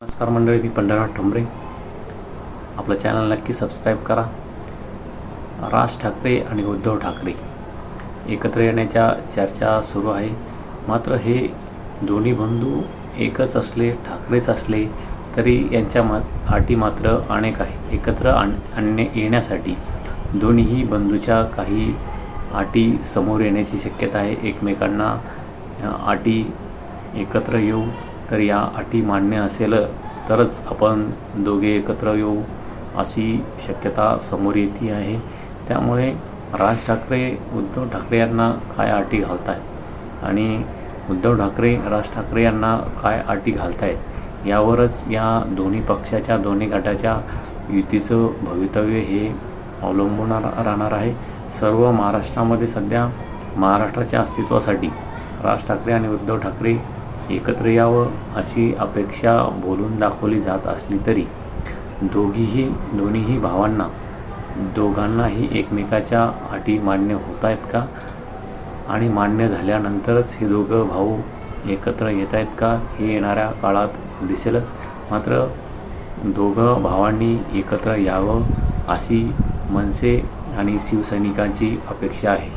नमस्कार मंडळी, मी पंढरनाथ ठोंबरे. आपलं चॅनल नक्की सबस्क्राईब करा. राज ठाकरे आणि उद्धव ठाकरे एकत्र येण्याच्या चर्चा सुरू आहे. मात्र हे दोन्ही बंधू एकच असले, ठाकरेच असले तरी यांच्या अटी मात्र अनेक आहे. एकत्र येण्यासाठी दोन्हीही बंधूच्या काही अटी समोर येण्याची शक्यता आहे. एकमेकांना अटी एकत्र येऊ तर या अटी मान्य असेल तरच आपण दोघे एकत्र येऊ अशी शक्यता समोर येते आहे. त्यामुळे राज ठाकरे उद्धव ठाकरे यांना काय अटी घालत आहेत आणि उद्धव ठाकरे राज ठाकरे यांना काय अटी घालत आहेत यावरच या दोन्ही पक्षाच्या, दोन्ही गटाच्या युतीचं भवितव्य हे अवलंबून राहणार आहे. सर्व महाराष्ट्रामध्ये सध्या महाराष्ट्राच्या अस्तित्वासाठी राज ठाकरे आणि उद्धव ठाकरे एकत्र यावं अशी अपेक्षा बोलून दाखवली जात असली तरी दोन्हीही भावांना, दोघांनाही एकमेकाच्या अटी मान्य होत आहेत का आणि मान्य झाल्यानंतरच हे दोघं भाऊ एकत्र येत आहेत का हे येणाऱ्या काळात दिसेलच. मात्र दोघं भावांनी एकत्र यावं अशी मनसे आणि शिवसैनिकांची अपेक्षा आहे.